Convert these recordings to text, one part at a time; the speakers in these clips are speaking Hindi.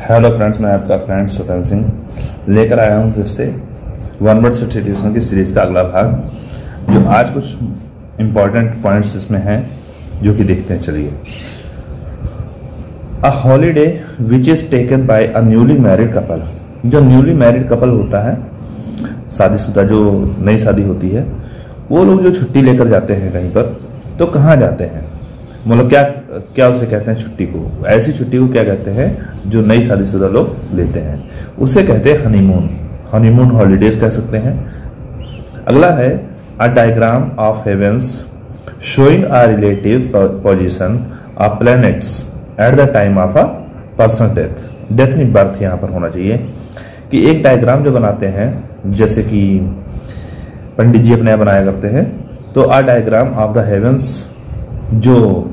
हेलो फ्रेंड्स, मैं आपका फ्रेंड सतन सिंह लेकर आया हूं फिर से वन वर्ड सब्स्टिट्यूशन की सीरीज का अगला भाग। जो आज कुछ इंपॉर्टेंट पॉइंट्स इसमें हैं जो कि देखते हैं। चलिए, a holiday which is taken by a newly married couple. जो न्यूली मैरिड कपल होता है, शादीशुदा जो नई शादी होती है, वो लोग जो छुट्टी लेकर जाते हैं कहीं पर, तो कहाँ जाते हैं, मतलब क्या उसे कहते हैं छुट्टी को। ऐसी छुट्टी को क्या कहते हैं जो नई शादीशुदा लोग लेते हैं, उसे कहते हैं हनीमून। हनीमून हॉलीडेज कह सकते हैं। अगला है a diagram of heavens showing a relative position of planets at the time of a person death नहीं, बर्थ यहां पर होना चाहिए कि एक डायग्राम जो बनाते हैं, जैसे कि पंडित जी अपने बनाया करते हैं, तो अ डायग्राम ऑफ द हेवेंस, जो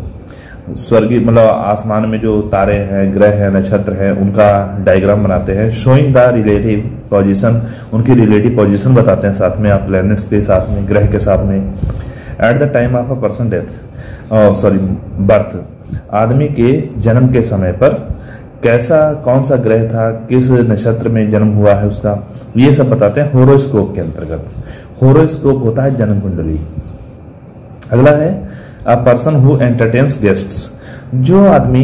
स्वर्गीय मतलब आसमान में जो तारे हैं, ग्रह हैं, नक्षत्र हैं, उनका डायग्राम बनाते हैं। शोइंग द रिलेटिव पोजीशन, उनकी रिलेटिव पोजीशन बताते हैं साथ में, आप प्लैनेट्स के साथ में, ग्रह के साथ में। Eight the time of a person birth, आदमी के जन्म के समय पर कैसा कौन सा ग्रह था, किस नक्षत्र में जन्म हुआ है उसका, ये सब बताते हैं होरोस्कोप के अंतर्गत। होरोस्कोप होता है जन्म कुंडली। अगला है a person who entertains guests, जो आदमी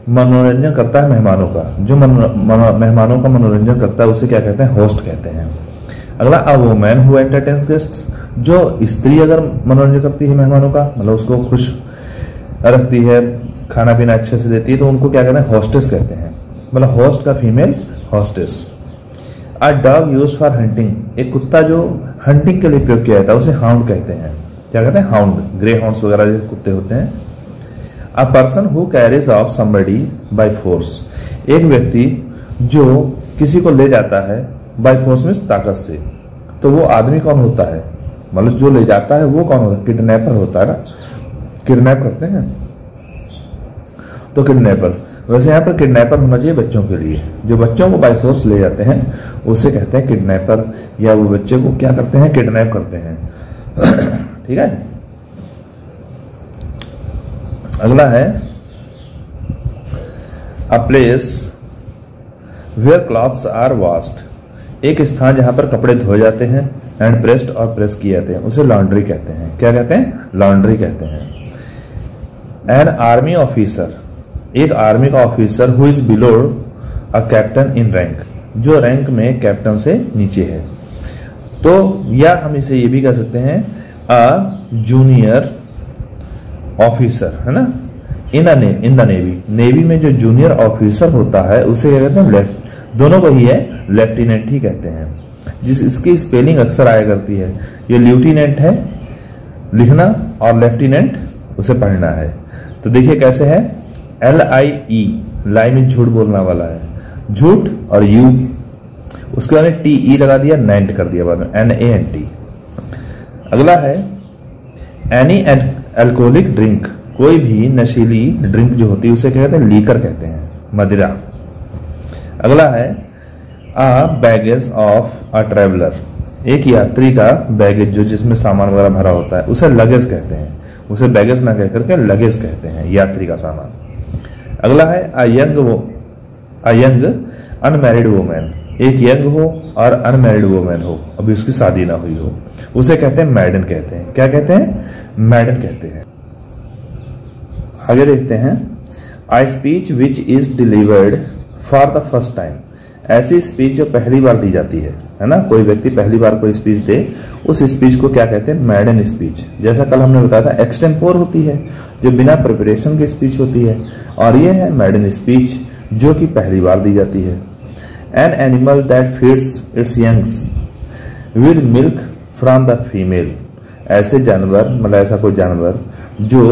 मनोरंजन करता है मेहमानों का, जो मेहमानों का मनोरंजन करता है, उसे क्या कहते हैं, होस्ट कहते हैं। अगला a woman who entertains guests, जो स्त्री अगर मनोरंजन करती है मेहमानों का, मतलब उसको खुश रखती है, खाना पीना अच्छे से देती है, तो उनको क्या कहते हैं, होस्टेस कहते हैं। मतलब होस्ट का female hostess. A dog used for hunting, एक कुत्ता जो हंटिंग के लिए प्रयोग किया जाता है उसे हाउंड कहते हैं। क्या कहते हैं, हाउंड। ग्रे हाउंड्स वगैरह जो कुत्ते होते हैं। अ person who carries of somebody by force, एक व्यक्ति जो किसी को ले जाता है बाय फोर्स में, ताकत से, तो वो आदमी कौन होता है, मतलब जो ले जाता है वो कौन होता है, किडनैपर होता है ना, किडनैप करते हैं तो किडनैपर। वैसे यहाँ पर किडनैपर होना चाहिए बच्चों के लिए, जो बच्चों को बाय फोर्स ले जाते हैं उसे कहते हैं किडनैपर, या वो बच्चे को क्या करते हैं, किडनैप करते हैं। ठीक है। अगला है a place where clothes are washed, एक स्थान जहां पर कपड़े धोए जाते हैं, एंड प्रेस्ड और प्रेस किए जाते हैं, उसे लॉन्ड्री कहते हैं। क्या कहते हैं, लॉन्ड्री कहते हैं। एन आर्मी ऑफिसर, एक आर्मी का officer who is below a captain in rank, जो रैंक में कैप्टन से नीचे है। तो या हम इसे ये भी कह सकते हैं अ जूनियर ऑफिसर, है ना, इन द नेवी, नेवी में जो जूनियर ऑफिसर होता है उसे क्या कहते हैं, दोनों को ही है लेफ्टिनेंट ही कहते हैं। इसकी स्पेलिंग अक्सर आया करती है, ये ल्यूटिनेंट है लिखना और लेफ्टिनेंट उसे पढ़ना है। तो देखिए कैसे है, LIE, लाई में झूठ बोलना वाला है, झूठ, और यू उसके बाद में TE लगा दिया, नेंट कर दिया बाद में, NANT। अगला है एनी अल्कोहलिक ड्रिंक, कोई भी नशीली ड्रिंक जो होती है उसे क्या कहते हैं, लीकर कहते हैं, मदिरा। अगला है अ बैगेज ऑफ अ ट्रेवलर, एक यात्री का बैगेज जो जिसमें सामान वगैरह भरा होता है उसे लगेज कहते हैं, उसे बैगेज ना कहकर के लगेज कहते हैं, यात्री का सामान। अगला है अ यंग अनमैरिड वुमेन, एक यंग हो और अनमैरिड वुमेन हो, अभी उसकी शादी ना हुई हो, उसे कहते हैं मैडन कहते हैं। क्या कहते हैं, मैडन कहते हैं। आगे देखते हैं I speech which is delivered for the first time, ऐसी स्पीच जो पहली बार दी जाती है ना, कोई व्यक्ति पहली बार कोई स्पीच दे, उस स्पीच को क्या कहते हैं, मैडन स्पीच। जैसा कल हमने बताया था एक्सटेम्पोर होती है जो बिना प्रिपरेशन की स्पीच होती है, और ये है मैडन स्पीच जो कि पहली बार दी जाती है। An animal that feeds its youngs with milk from the female, ऐसे जानवर, मतलब ऐसा कोई जानवर जो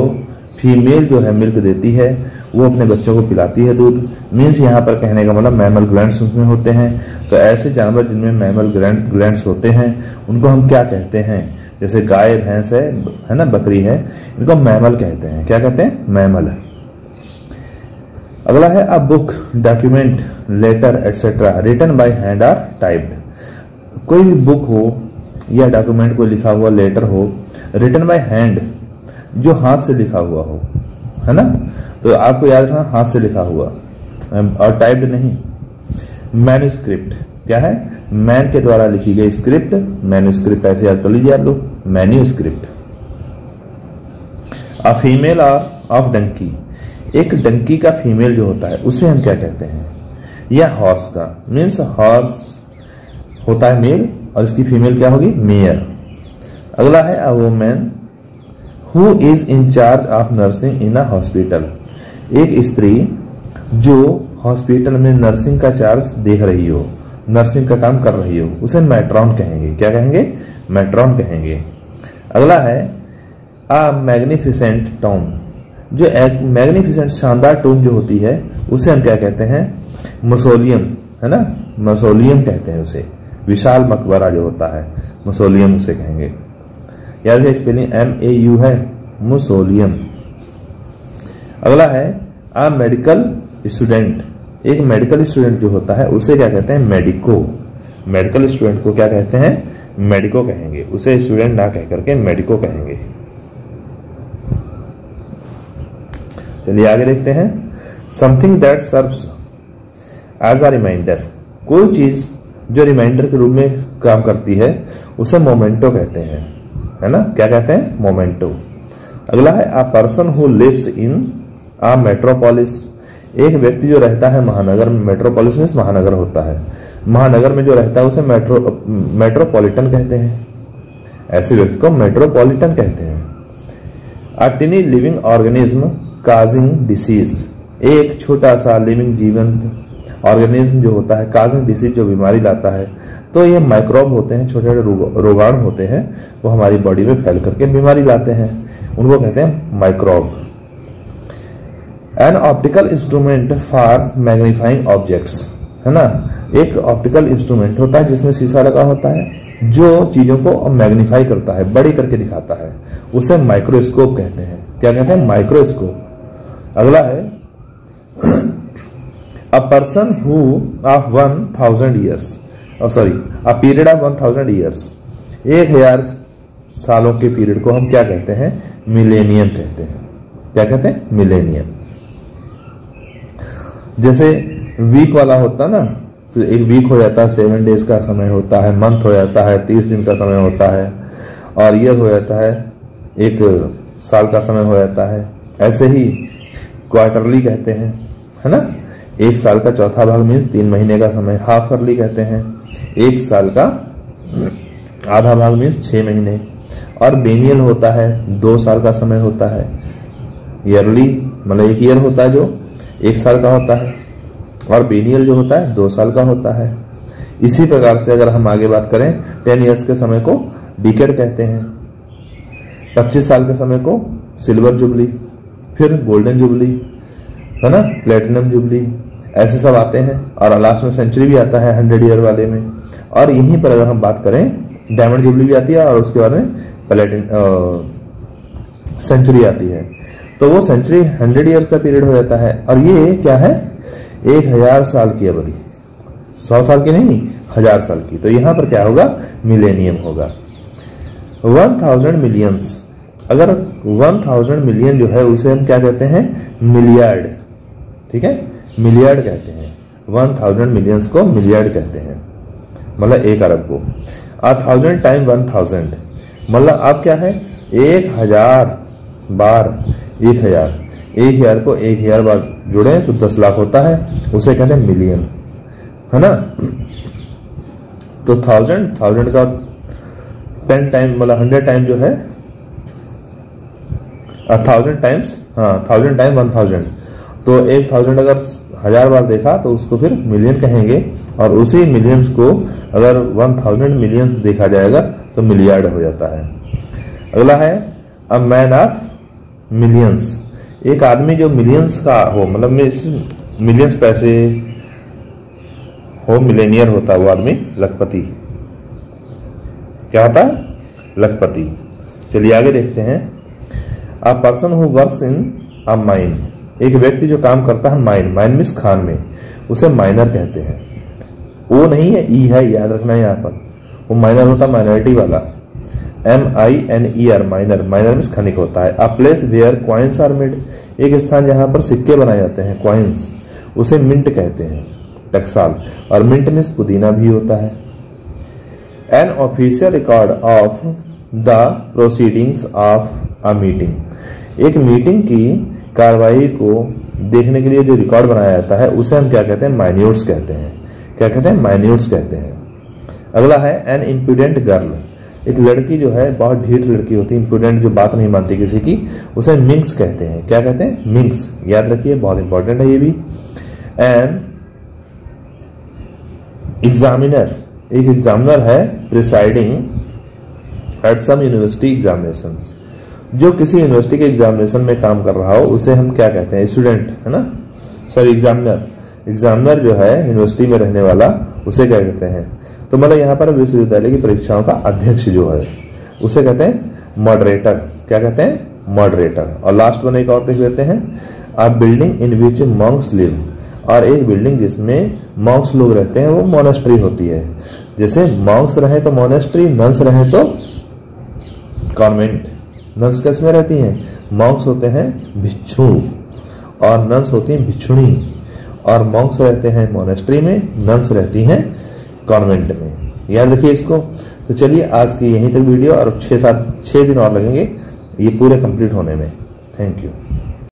फीमेल जो है मिल्क देती है, वो अपने बच्चों को पिलाती है दूध। मीन्स यहाँ पर कहने का मतलब मैमल ग्लैंड्स उसमें होते हैं। तो ऐसे जानवर जिनमें मैमल ग्लैंड्स होते हैं उनको हम क्या कहते हैं, जैसे गाय भैंस है ना, बकरी है, इनको मैमल कहते हैं। क्या कहते हैं, मैमल। अगला है a book, document, letter etcetera written by hand or typed, कोई भी बुक हो या डॉक्यूमेंट को लिखा हुआ लेटर हो, रिटन बाय हैंड, जो हाथ से लिखा हुआ हो, है ना। तो आपको याद रखना हाथ से लिखा हुआ, और टाइप्ड नहीं। मैन्यूस्क्रिप्ट क्या है? मैन के द्वारा लिखी गई स्क्रिप्ट, मैन्यूस्क्रिप्ट ऐसे याद कर लीजिए आप लोग, manuscript. A female of donkey, एक डंकी का फीमेल जो होता है उसे हम क्या कहते हैं? या हॉर्स का, मीन्स हॉर्स होता है मेल और इसकी फीमेल क्या होगी? मेयर। अगला है a woman who is in charge of nursing in a hospital, एक स्त्री जो हॉस्पिटल में नर्सिंग का चार्ज देख रही हो, नर्सिंग का काम कर रही हो, उसे मैट्रॉन कहेंगे। क्या कहेंगे? मैट्रॉन कहेंगे। अगला है अ मैग्निफिसेंट टॉम, जो एक मैग्निफिसेंट शानदार टूम जो होती है उसे हम क्या कहते हैं? मौसोलियम, है ना, मौसोलियम कहते हैं उसे। विशाल मकबरा जो होता है मौसोलियम उसे कहेंगे। याद है स्पेलिंग MAU है, मौसोलियम। अगला है अ मेडिकल स्टूडेंट, एक मेडिकल स्टूडेंट जो होता है उसे क्या कहते हैं? मेडिको। मेडिकल स्टूडेंट को क्या कहते हैं? मेडिको कहेंगे, उसे स्टूडेंट ना कह करके मेडिको कहेंगे। चलिए आगे देखते हैं। Something that serves as a reminder, कोई चीज जो रिमाइंडर के रूप में काम करती है उसे मोमेंटो कहते हैं, है ना, क्या कहते हैं? मोमेंटो। अगला है a person who lives in a metropolis, एक व्यक्ति जो रहता है महानगर में, मेट्रोपोलिस में महानगर होता है, महानगर में जो रहता है उसे मेट्रोपॉलिटन कहते हैं, ऐसे व्यक्ति को मेट्रोपॉलिटन कहते हैं। A tiny living organism causing disease, एक छोटा सा लिविंग जीवंत ऑर्गेनिज्म जो होता है काजिंग डिसीज जो बीमारी लाता है, तो ये माइक्रोब होते हैं, छोटे छोटे रोगाणु होते हैं, वो हमारी बॉडी में फैल करके बीमारी लाते हैं, उनको कहते हैं microbe. An optical instrument for magnifying objects, है ना, एक ऑप्टिकल इंस्ट्रूमेंट होता है जिसमें शीशा लगा होता है जो चीजों को मैग्नीफाई करता है, बड़ी करके दिखाता है, उसे माइक्रोस्कोप कहते हैं। क्या कहते हैं? माइक्रोस्कोप। अगला है a person who of 1000 years, sorry a period of 1000 years, 1000 सालों के पीरियड को हम क्या कहते हैं? मिलेनियम कहते हैं। क्या कहते हैं? मिलेनियम। जैसे वीक वाला होता ना, तो एक वीक हो जाता है 7 डेज का समय होता है, मंथ हो जाता है 30 दिन का समय होता है, और ईयर हो जाता है 1 साल का समय हो जाता है। ऐसे ही क्वार्टरली कहते हैं, है ना, 1 साल का चौथा भाग मीन्स 3 महीने का समय। हाफ ईयरली कहते हैं 1 साल का आधा भाग मीन्स 6 महीने। और बेनियल होता है 2 साल का समय होता है। ईयरली मतलब 1 ईयर होता है जो 1 साल का होता है, और बेनियल जो होता है 2 साल का होता है। इसी प्रकार से अगर हम आगे बात करें 10 ईयर्स के समय को डिकेड कहते हैं, 25 साल के समय को सिल्वर जुबली, फिर गोल्डन जुबली, है ना, प्लेटिनम जुबली, ऐसे सब आते हैं। और लास्ट में सेंचुरी भी आता है 100 ईयर वाले में। और यहीं पर अगर हम बात करें डायमंड जुबली भी आती है, और उसके बाद में सेंचुरी आती है। तो वो सेंचुरी 100 ईयर का पीरियड हो जाता है। और ये क्या है? 1000 साल की अवधि, 100 साल की नहीं, 1000 साल की। तो यहां पर क्या होगा? मिलेनियम होगा। 1000 मिलियंस, अगर 1000 मिलियन जो है उसे हम क्या कहते हैं? मिलियार्ड। ठीक है, मिलियार्ड कहते हैं। 1000 मिलियंस को मिलियार्ड कहते हैं, मतलब 1 अरब को। 1000 टाइम 1000 मतलब अब क्या है? 1000 बार 1000, 1000 को 1000 बार जुड़े तो 10 लाख होता है, उसे कहते हैं मिलियन, है ना। तो 1000 का 10 टाइम मतलब 100 टाइम जो है 1000 टाइम्स, हाँ 1000 टाइम 1000, तो 1000 अगर 1000 बार देखा तो उसको फिर मिलियन कहेंगे। और उसी मिलियंस को अगर 1000 मिलियंस देखा जाएगा तो मिलियार्ड हो जाता है। अगला है अ मैन ऑफ मिलियंस, एक आदमी जो मिलियंस का हो, मतलब मिलियंस पैसे हो, मिलेनियर होता है वो आदमी, लखपति। क्या होता है? लखपति। चलिए आगे देखते हैं। अ person who works in a mine, एक व्यक्ति जो काम करता है माइन, माइन मीन्स खान में, उसे माइनर कहते हैं। वो नहीं है, ई है, याद रखना है यहाँ पर। वो माइनर होता है माइनॉरिटी वाला, MINER, माइनर। माइनर मीन्स खनिक होता है। A place where coins are made, एक स्थान जहां पर सिक्के बनाए जाते हैं, कॉइन्स, उसे मिंट कहते हैं, टकसाल। और मिंट मीन्स पुदीना भी होता है। An official record of the proceedings of a meeting, एक मीटिंग की कार्रवाई को देखने के लिए जो रिकॉर्ड बनाया जाता है उसे हम क्या कहते हैं, माइन्यूट्स कहते हैं। क्या कहते हैं, माइन्यूट्स कहते हैं। अगला है एन इम्प्रूडेंट गर्ल, एक लड़की जो है बहुत ढीठ लड़की होती है, इम्प्रूडेंट, जो बात नहीं मानती किसी की, उसे मिंक्स कहते हैं। क्या कहते हैं, मिंक्स। याद रखिए, बहुत इंपॉर्टेंट है ये भी। एन एग्जामिनर, एक एग्जामिनर है presiding at some university examinations, जो किसी यूनिवर्सिटी के एग्जामिनेशन में काम कर रहा हो उसे हम क्या कहते हैं, स्टूडेंट, है ना, सॉरी एग्जामिनर। एग्जामिनर जो है यूनिवर्सिटी में रहने वाला, उसे क्या कहते हैं, तो मतलब यहाँ पर विश्वविद्यालय की परीक्षाओं का अध्यक्ष जो है उसे कहते हैं मॉडरेटर। क्या कहते हैं, मॉडरेटर। और लास्ट वन एक और देख लेते हैं, a building in which monks live, और एक बिल्डिंग जिसमें मॉन्क्स लोग रहते हैं वो मोनेस्ट्री होती है। जैसे मॉन्क्स रहे तो मोनेस्ट्री, नन्स रहे तो कॉन्वेंट। नन्स किस में रहती हैं, मॉन्क्स होते हैं भिक्षु और नन्स होती हैं भिक्षुणी, और मॉन्क्स रहते हैं मोनेस्ट्री में, नन्स रहती हैं कॉन्वेंट में। याद रखिए इसको। तो चलिए आज की यहीं तक वीडियो, और 6 दिन और लगेंगे ये पूरे कंप्लीट होने में। Thank you.